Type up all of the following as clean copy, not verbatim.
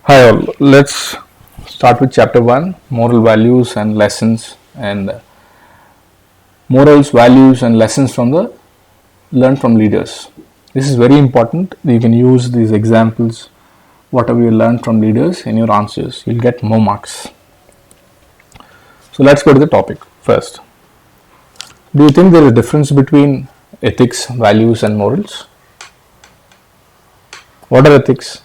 Hi all, let's start with chapter 1, moral values and lessons, and morals, values and lessons from the learn from leaders. This is very important. You can use these examples, whatever you learn from leaders in your answers. You'll get more marks. So let's go to the topic first. Do you think there is a difference between ethics, values and morals? What are ethics?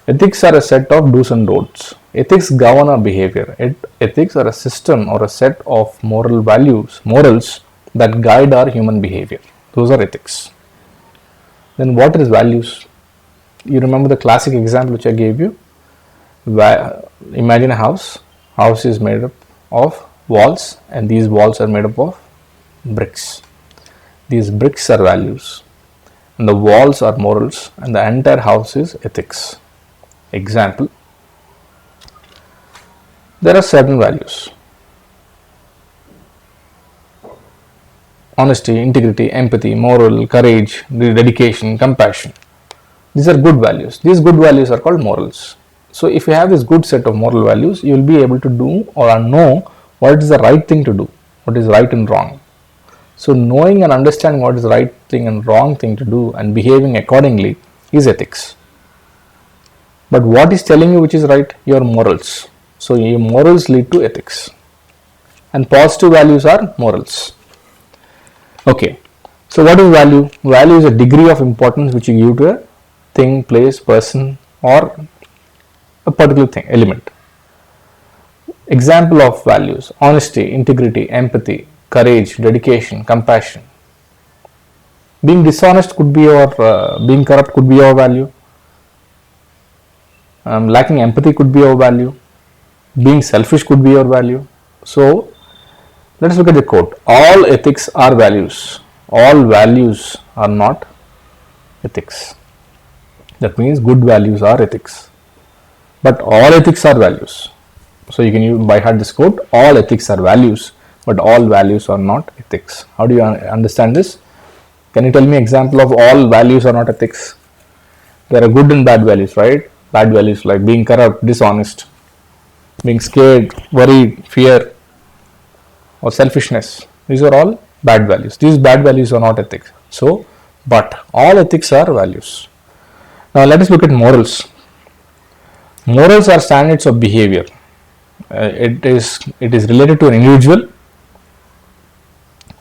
Ethics are a set of do's and don'ts. Ethics govern our behavior. Ethics are a system or a set of morals that guide our human behavior. Those are ethics. Then what is values? You remember the classic example which I gave you? Imagine a house. House is made up of walls, and these walls are made up of bricks. These bricks are values, and the walls are morals, and the entire house is ethics. Example, there are certain values: honesty, integrity, empathy, moral, courage, dedication, compassion. These are good values. These good values are called morals. So if you have this good set of moral values, you will be able to do or know what is the right thing to do, what is right and wrong. So knowing and understanding what is the right thing and wrong thing to do and behaving accordingly is ethics. But what is telling you which is right? Your morals. So your morals lead to ethics. And positive values are morals. Okay. So what is value? Value is a degree of importance which you give to a thing, place, person or a particular thing, element. Example of values: honesty, integrity, empathy, courage, dedication, compassion. Being dishonest could be your, being corrupt could be your value. Lacking empathy could be your value. Being selfish could be your value. So let's look at the quote. All ethics are values. All values are not ethics. That means good values are ethics. But all ethics are values. So you can use by heart this quote. All ethics are values, but all values are not ethics. How do you understand this? Can you tell me example of all values are not ethics? There are good and bad values, right? Bad values like being corrupt, dishonest, being scared, worried, fear, or selfishness. These are all bad values. These bad values are not ethics. So, but all ethics are values. Now let us look at morals. Morals are standards of behavior. It is related to an individual.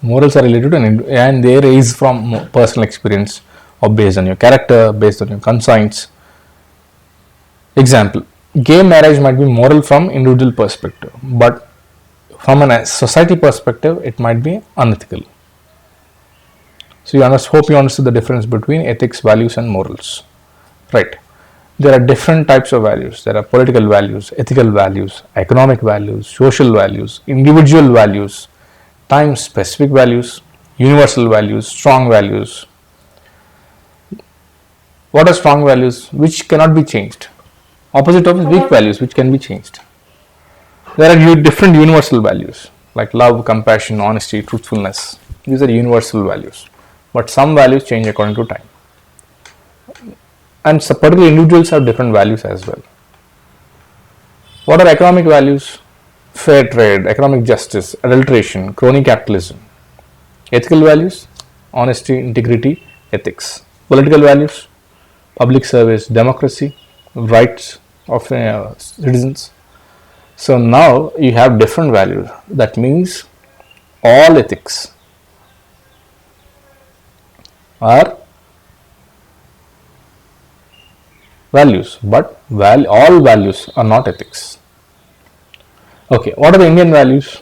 Morals are related to and they arise from personal experience or based on your character, based on your conscience. Example, gay marriage might be moral from individual perspective, but from a society perspective, it might be unethical. So hope you understood the difference between ethics, values and morals. Right. There are different types of values. There are political values, ethical values, economic values, social values, individual values, time-specific values, universal values, strong values. What are strong values? Which cannot be changed. Opposite of weak values which can be changed. There are different universal values like love, compassion, honesty, truthfulness. These are universal values. But some values change according to time. And particular individuals have different values as well. What are economic values? Fair trade, economic justice, adulteration, crony capitalism. Ethical values? Honesty, integrity, ethics. Political values? Public service, democracy, rights of citizens. So now you have different values. That means all ethics are values, but all values are not ethics. Okay, what are the Indian values?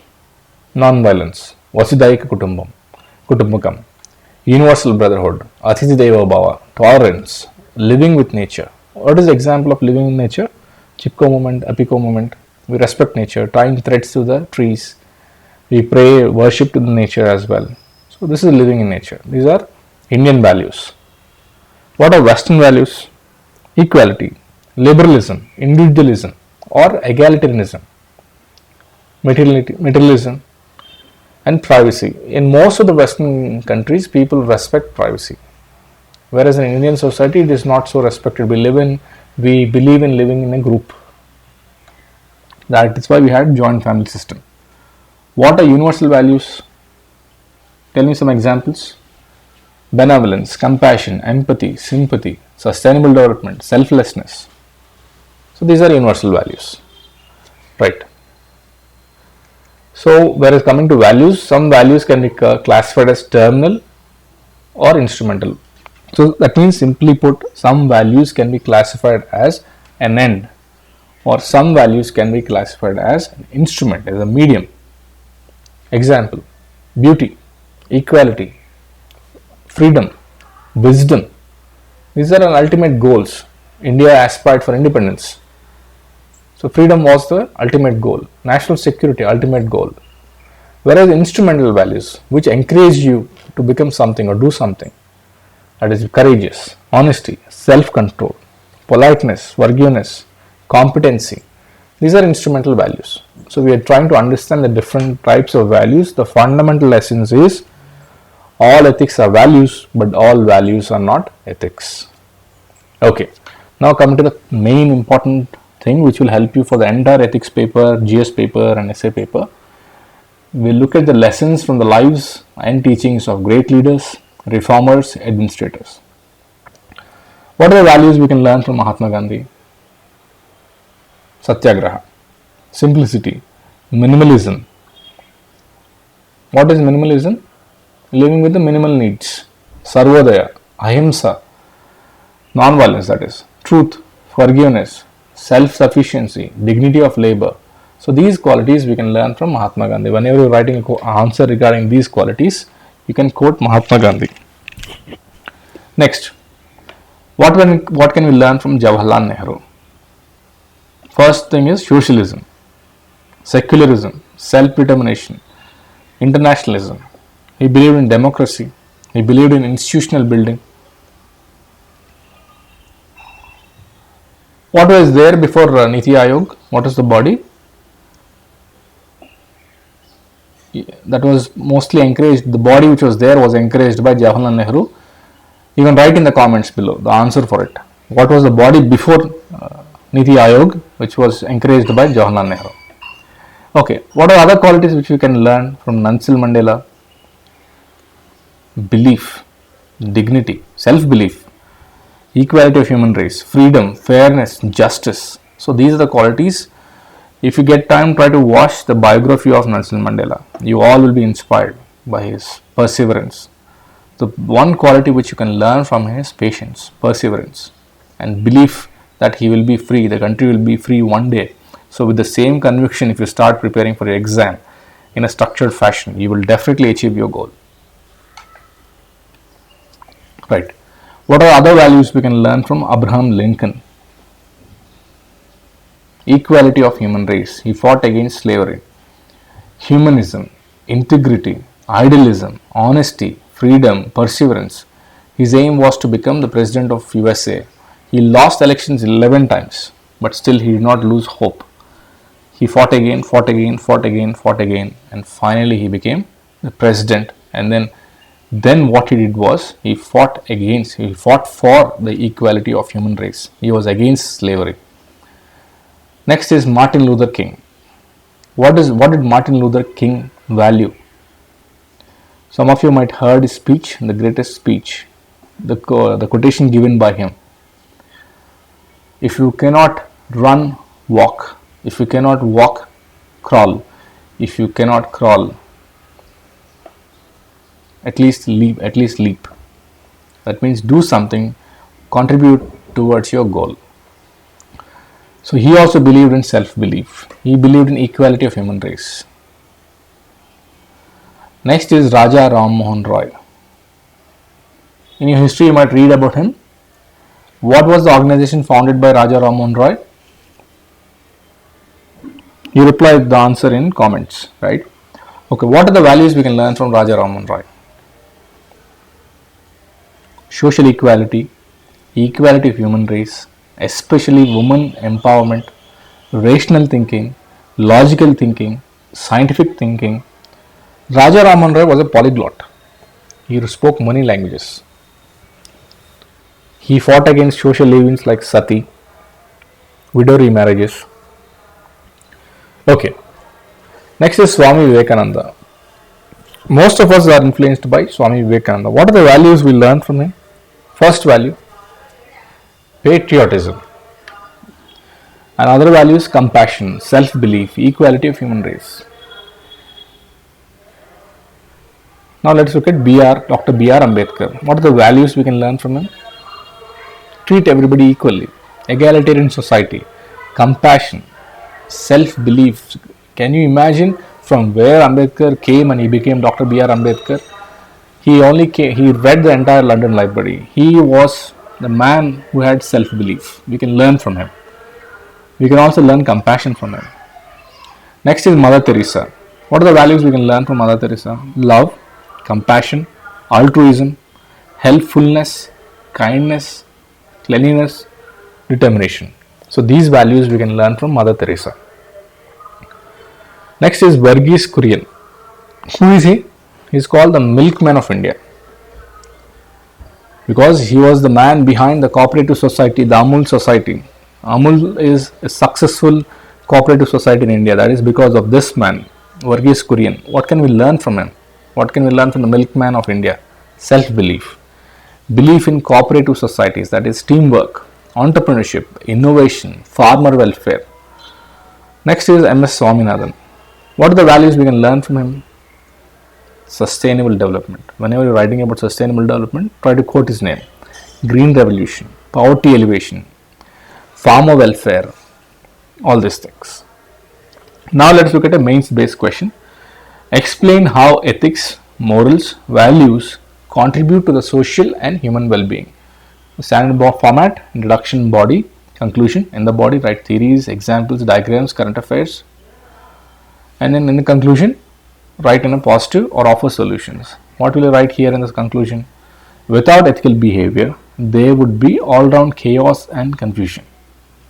Non-violence, Vasudhaika Kutumbakam, universal brotherhood, Atithi Deva Bhava, tolerance, living with nature. What is the example of living in nature? Chipko movement, Apiko movement. We respect nature, tying threads to the trees. We pray, worship to the nature as well. So this is living in nature. These are Indian values. What are Western values? Equality, liberalism, individualism or egalitarianism, materialism and privacy. In most of the Western countries, people respect privacy. Whereas in Indian society, it is not so respected. We live in We believe in living in a group. That is why we had joint family system. What are universal values? Tell me some examples. Benevolence, compassion, empathy, sympathy, sustainable development, selflessness. So these are universal values, right? So whereas coming to values, some values can be classified as terminal or instrumental. So that means, simply put, some values can be classified as an end, or some values can be classified as an instrument, as a medium. Example: beauty, equality, freedom, wisdom. These are our ultimate goals. India aspired for independence. So freedom was the ultimate goal. National security, ultimate goal. Whereas instrumental values, which encourage you to become something or do something, that is courageous, honesty, self-control, politeness, forgiveness, competency. These are instrumental values. So we are trying to understand the different types of values. The fundamental essence is all ethics are values, but all values are not ethics. Okay, now come to the main important thing which will help you for the entire ethics paper, GS paper and essay paper. We'll look at the lessons from the lives and teachings of great leaders, reformers, administrators. What are the values we can learn from Mahatma Gandhi? Satyagraha, simplicity, minimalism. What is minimalism? Living with the minimal needs. Sarvodaya, ahimsa, non-violence, that is, truth, forgiveness, self-sufficiency, dignity of labor. So these qualities we can learn from Mahatma Gandhi. Whenever you are writing an answer regarding these qualities, you can quote Mahatma Gandhi. Next, what can we learn from Jawaharlal Nehru? First thing is socialism, secularism, self-determination, internationalism. He believed in democracy. He believed in institutional building. What was there before Niti Aayog? What is the body? That was mostly encouraged. The body which was there was encouraged by Jawaharlal Nehru. You can write in the comments below the answer for it. What was the body before Niti Aayog, which was encouraged by Jawaharlal Nehru? Okay, what are other qualities which we can learn from Nelson Mandela? Belief, dignity, self-belief, equality of human race, freedom, fairness, justice. So these are the qualities. If you get time, try to watch the biography of Nelson Mandela. You all will be inspired by his perseverance. The one quality which you can learn from him is patience, perseverance, and belief that he will be free, the country will be free one day. So with the same conviction, if you start preparing for your exam in a structured fashion, you will definitely achieve your goal. Right. What are other values we can learn from Abraham Lincoln? Equality of human race. He fought against slavery. Humanism, integrity, idealism, honesty, freedom, perseverance. His aim was to become the president of USA. He lost elections 11 times, but still he did not lose hope. He fought again, and finally he became the president. And then what he did was he fought for the equality of human race. He was against slavery. Next is Martin Luther King. What did Martin Luther King value? Some of you might heard his speech, the greatest speech, the quotation given by him. If you cannot run, walk. If you cannot walk, crawl. If you cannot crawl, at least leap. That means do something, contribute towards your goal. So he also believed in self-belief. He believed in equality of human race. Next is Raja Ram Mohan Roy. In your history, you might read about him. What was the organization founded by Raja Ram Mohan Roy? You reply the answer in comments, right? Okay, what are the values we can learn from Raja Ram Mohan Roy? Social equality, equality of human race, especially women empowerment, rational thinking, logical thinking, scientific thinking. Raja Ram Mohan Roy was a polyglot. He spoke many languages. He fought against social evils like sati, widow remarriages. Okay, next is Swami Vivekananda. Most of us are influenced by Swami Vivekananda. What are the values we learn from him? First value, patriotism. Another value is compassion, self-belief, equality of human race. Now let's look at Dr. B.R. Ambedkar. What are the values we can learn from him? Treat everybody equally, egalitarian society, compassion, self-belief. Can you imagine from where Ambedkar came and he became Dr. B.R. Ambedkar? He read the entire London Library. He was the man who had self-belief. We can learn from him. We can also learn compassion from him. Next is Mother Teresa. What are the values we can learn from Mother Teresa? Love, compassion, altruism, helpfulness, kindness, cleanliness, determination. So these values we can learn from Mother Teresa. Next is Verghese Kurian. Who is he? He is called the milkman of India, because he was the man behind the cooperative society, the Amul society. Amul is a successful cooperative society in India. That is because of this man, Verghese Kurian. What can we learn from him? What can we learn from the milkman of India? Self-belief, belief in cooperative societies, that is teamwork, entrepreneurship, innovation, farmer welfare. Next is M.S. Swaminathan. What are the values we can learn from him? Sustainable development. Whenever you're writing about sustainable development, try to quote his name. Green revolution, poverty elevation, farmer welfare, all these things. Now let's look at a mains based question. Explain how ethics, morals, values contribute to the social and human well-being. Standard format, introduction, body, conclusion. In the body, write theories, examples, diagrams, current affairs. And then in the conclusion, write in a positive or offer solutions. What will you write here in this conclusion? Without ethical behavior, there would be all-round chaos and confusion.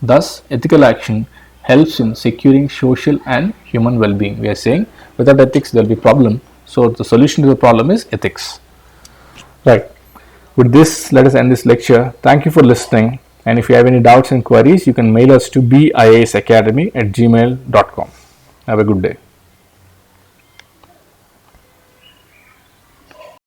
Thus, ethical action helps in securing social and human well-being. We are saying without ethics there will be problem. So the solution to the problem is ethics. Right. With this, let us end this lecture. Thank you for listening. And if you have any doubts and queries, you can mail us to beiasacademy@gmail.com. Have a good day.